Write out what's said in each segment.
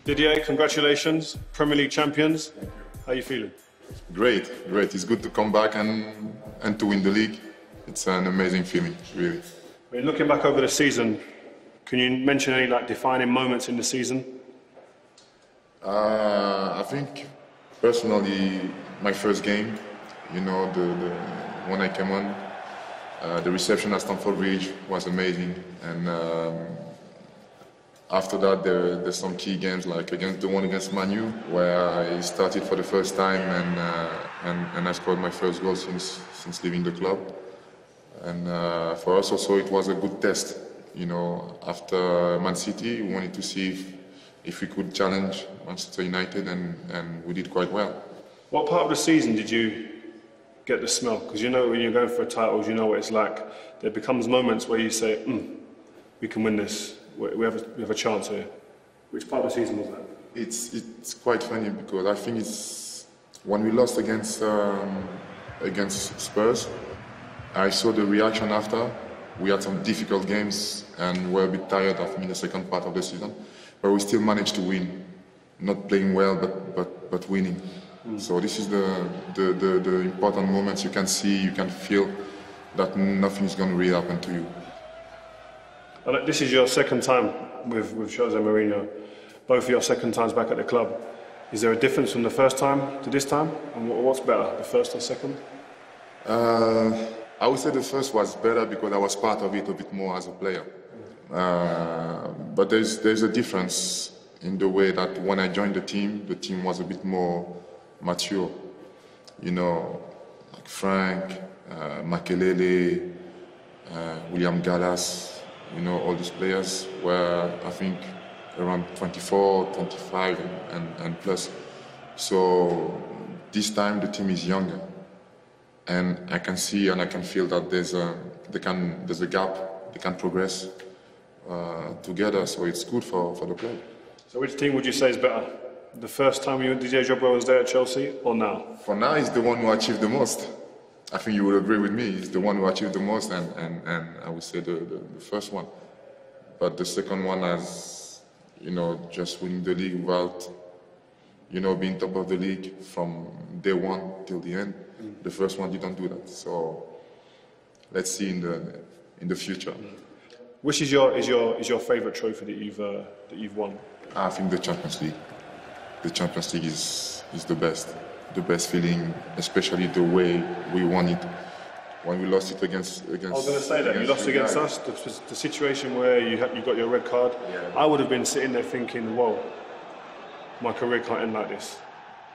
Didier, congratulations, Premier League champions. How are you feeling? Great. It's good to come back and to win the league. It's an amazing feeling, really. I mean, looking back over the season, can you mention any defining moments in the season? I think personally, my first game, the when I came on, the reception at Stamford Bridge was amazing, and after that, there's some key games like the one against Man U, where I started for the first time and I scored my first goal since leaving the club. And for us also, it was a good test. After Man City, we wanted to see if we could challenge Manchester United, and we did quite well. What part of the season did you get the smell? Because when you're going for titles, you know what it's like. There becomes moments where you say, we can win this. We have a chance here. Which part of the season was that? It's quite funny because I think it's when we lost against Spurs. I saw the reaction after. We had some difficult games and were a bit tired, I think, in the second part of the season, but we still managed to win. Not playing well, but winning. So this is the important moments you can see, you can feel that nothing is going to really happen to you. This is your second time with Jose Mourinho, both your second times back at the club. Is there a difference from the first time to this time? And what's better, the first or second? I would say the first was better because I was part of it a bit more as a player. But there's a difference in the way that when I joined the team was a bit more mature. Like Frank, Makelele, William Gallas. All these players were, I think, around 24, 25 and plus. So this time the team is younger. And I can see and I can feel that there's a gap, they can progress together, so it's good for the club. So which team would you say is better? The first time Didier Drogba was there at Chelsea, or now? For now, he's the one who achieved the most. I think you will agree with me. He's the one who achieved the most, and I would say the first one. But the second one has, just winning the league without, being top of the league from day one till the end. The first one didn't do that. So let's see in the future. Which is your favourite trophy that you've won? I think the Champions League. The Champions League is the best. The best feeling, especially the way we won it. When we lost it against I was going to say that, you lost against us, the situation where you got your red card, yeah. I would have been sitting there thinking, whoa, my career can't end like this.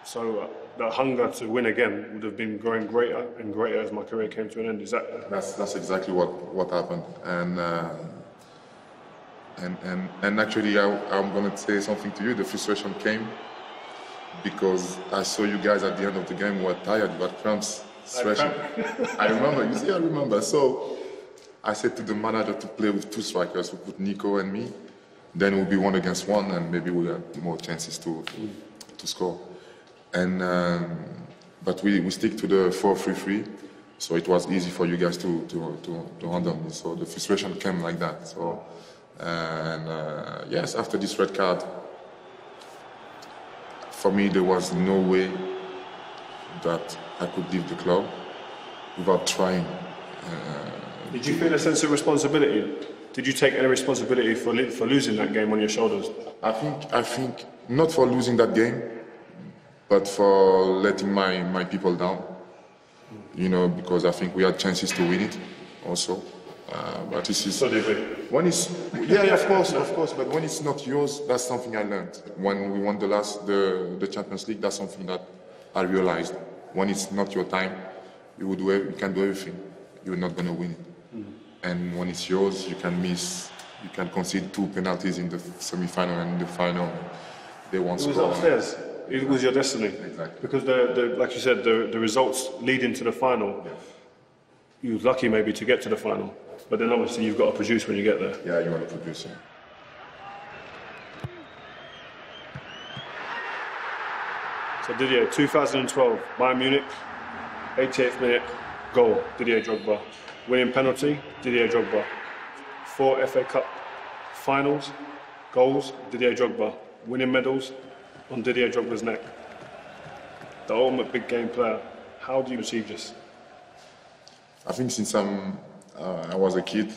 So that hunger to win again would have been growing greater and greater as my career came to an end. Is that? That's exactly what happened. And actually, I'm going to say something to you. The frustration came because I saw you guys at the end of the game were tired, you had cramps, stretching. I remember. So I said to the manager to play with two strikers, we put Nico and me, then we'll be 1 against 1 and maybe we'll have more chances to score. And but we stick to the 4-3-3, so it was easy for you guys to handle me. So the frustration came like that. So yes, after this red card, for me, there was no way that I could leave the club without trying. Did you feel a sense of responsibility? Did you take any responsibility for losing that game on your shoulders? I think not for losing that game, but for letting my people down. Because I think we had chances to win it also. But this is when it's of course. But when it's not yours, that's something I learned. When we won the Champions League, that's something that I realized. When it's not your time, you can do everything. You're not going to win it. And when it's yours, you can miss. You can concede 2 penalties in the semi-final and in the final. They won't score. It was upstairs. It was your destiny. Exactly. Because like you said, the results leading to the final. Yes. You were lucky maybe to get to the final. But then obviously you've got to produce when you get there. Yeah, you want to produce, yeah. So Didier, 2012, Bayern Munich, 88th minute, goal, Didier Drogba. Winning penalty, Didier Drogba. 4 FA Cup finals, goals, Didier Drogba. winning medals on Didier Drogba's neck. The ultimate big game player. How do you achieve this? I think since I was a kid,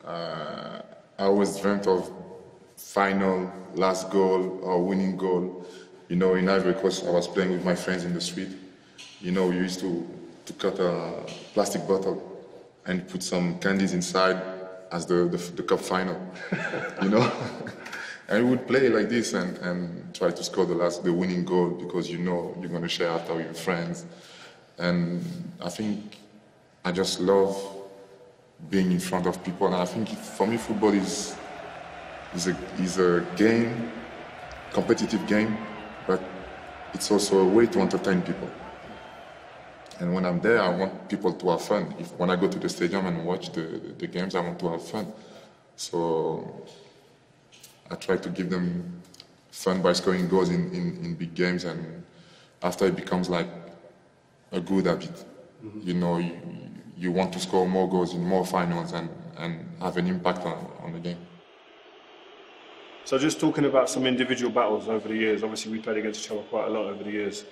I always dreamt of final, last goal or winning goal. You know, in Ivory Coast, I was playing with my friends in the street. You know, we used to cut a plastic bottle and put some candies inside as the cup final, you know? And we would play like this and try to score the winning goal because you know you're going to share after with your friends. And I think I just love being in front of people. And I think for me, football is a game, competitive game, but it's also a way to entertain people. And when I'm there, I want people to have fun. When I go to the stadium and watch the games, I want to have fun. So I try to give them fun by scoring goals in big games, and after it becomes like a good habit. Mm-hmm. You know, you want to score more goals in more finals and have an impact on the game. So just talking about some individual battles over the years, obviously we played against each other quite a lot over the years,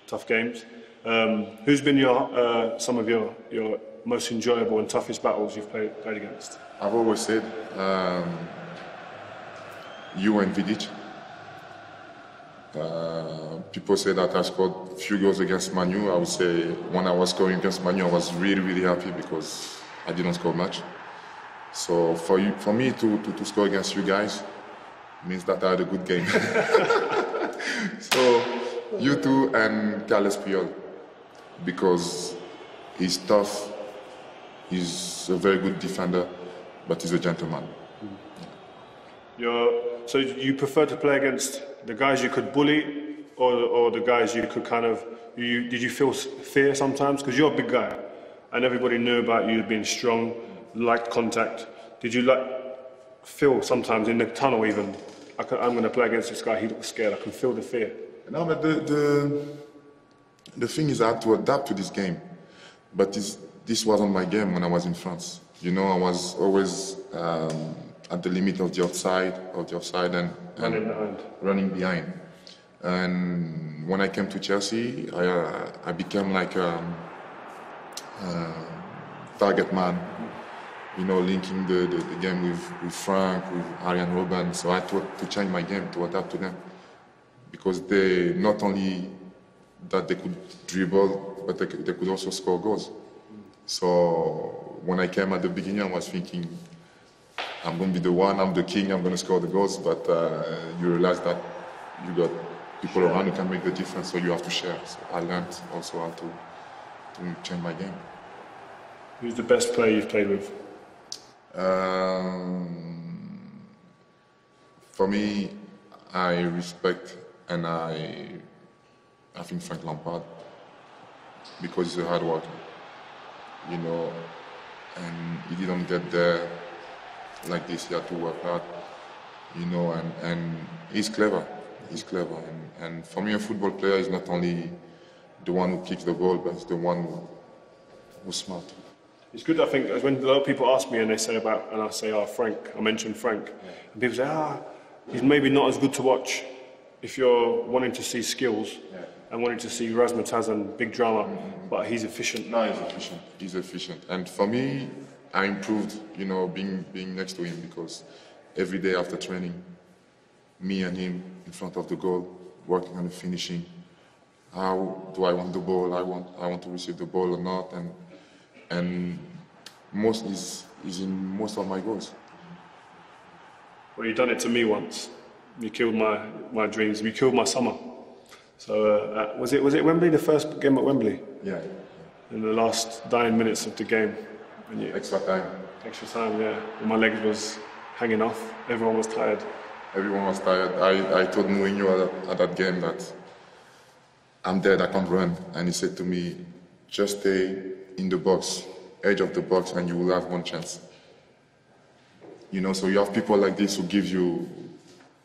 tough games. Who's been some of your most enjoyable and toughest battles you've played against? I've always said you and Vidic. People say that I scored a few goals against Man U. I would say when I was scoring against Man U, I was really, really happy because I didn't score much. So for me to score against you guys means that I had a good game. So you two and Carles Puyol, because he's tough, he's a very good defender, but he's a gentleman. So you prefer to play against the guys you could bully or the guys you could kind of, did you feel fear sometimes? Because you're a big guy and everybody knew about you being strong, liked contact. Did you feel sometimes in the tunnel even, I'm going to play against this guy, he looks scared, I can feel the fear? No, but the thing is I had to adapt to this game. But this wasn't my game when I was in France. You know, I was always at the limit of the offside and running behind. And when I came to Chelsea, I became like a target man. You know, linking the game with Frank, with Arjen Robben. So I thought to change my game to adapt to them, because they not only that they could dribble, but they could also score goals. So when I came at the beginning, I was thinking, I'm going to be the one, I'm the king, I'm going to score the goals, but you realize that you got people around who can make the difference, so you have to share. So I learned also how to change my game. Who's the best player you've played with? For me, I respect and I think Frank Lampard, because he's a hard worker, you know, and he didn't get there like this. He had to work hard, you know, and he's clever. He's clever, and for me, a football player is not only the one who kicks the ball, but it's the one who's smart. It's good, I think, when a lot of people ask me and they say and I say, Frank, I mentioned Frank, and people say, he's maybe not as good to watch if you're wanting to see skills and wanting to see razzmatazz and big drama, but he's efficient. No, he's efficient. He's efficient. And for me, I improved, you know, being next to him, because every day after training, me and him in front of the goal, working on the finishing. How do I want the ball? I want to receive the ball or not? And most is in most of my goals. Well, you done it to me once. You killed my dreams. You killed my summer. So was it Wembley, the first game at Wembley? Yeah. In the last dying minutes of the game. Extra time. Extra time, yeah. And my legs was hanging off. Everyone was tired. Everyone was tired. I told Mourinho at that game that I'm dead, I can't run. And he said to me, just stay in the box, edge of the box, and you will have one chance. You know, so you have people like this who give you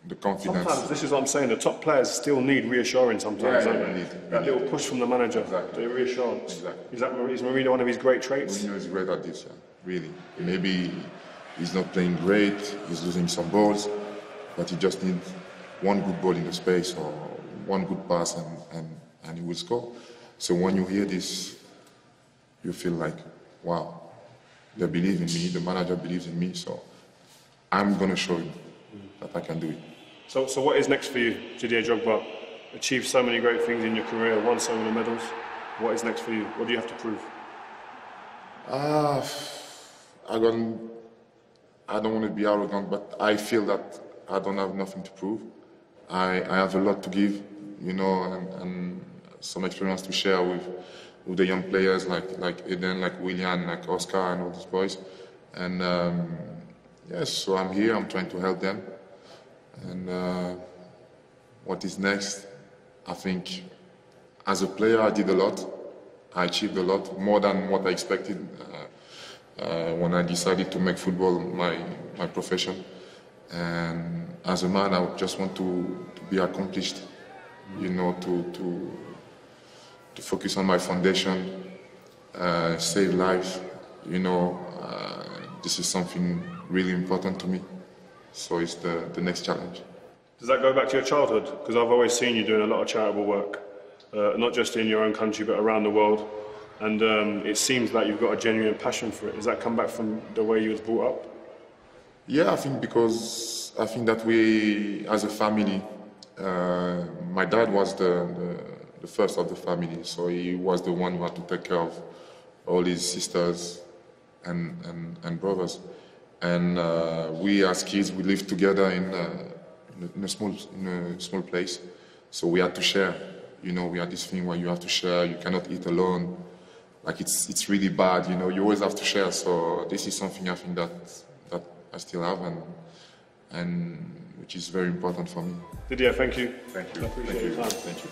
the confidence. Sometimes, this is what I'm saying, the top players still need reassuring sometimes, don't they? That little push from the manager, the reassurance. Exactly. Is Mourinho one of his great traits? Mourinho is great at this, really. Maybe he's not playing great, he's losing some balls, but he just needs one good ball in the space or one good pass and he will score. So when you hear this, you feel like, wow, they believe in me, the manager believes in me, so I'm going to show him that I can do it. So what is next for you, Didier Drogba? Achieved so many great things in your career, won so many medals. What is next for you? What do you have to prove? I don't want to be arrogant, but I feel that I don't have nothing to prove. I have a lot to give, you know, and some experience to share with the young players like Eden, like Willian, like Oscar, and all these boys. And yes, so I'm here. I'm trying to help them. And what is next? I think as a player, I did a lot. I achieved a lot, more than what I expected when I decided to make football my profession. And as a man, I just want to be accomplished, you know, to focus on my foundation, save lives, you know. This is something really important to me. So it's the next challenge. Does that go back to your childhood? Because I've always seen you doing a lot of charitable work, not just in your own country, but around the world. And it seems like you've got a genuine passion for it. Does that come back from the way you was brought up? Yeah, I think because I think that we, as a family, my dad was the first of the family, so he was the one who had to take care of all his sisters and brothers. And we, as kids, we lived together in a small place, so we had to share. You know, we had this thing where you have to share. You cannot eat alone. Like it's really bad. You know, you always have to share. So this is something I think that I still have, and which is very important for me. Didier, thank you. Thank you. I appreciate your time. Thank you.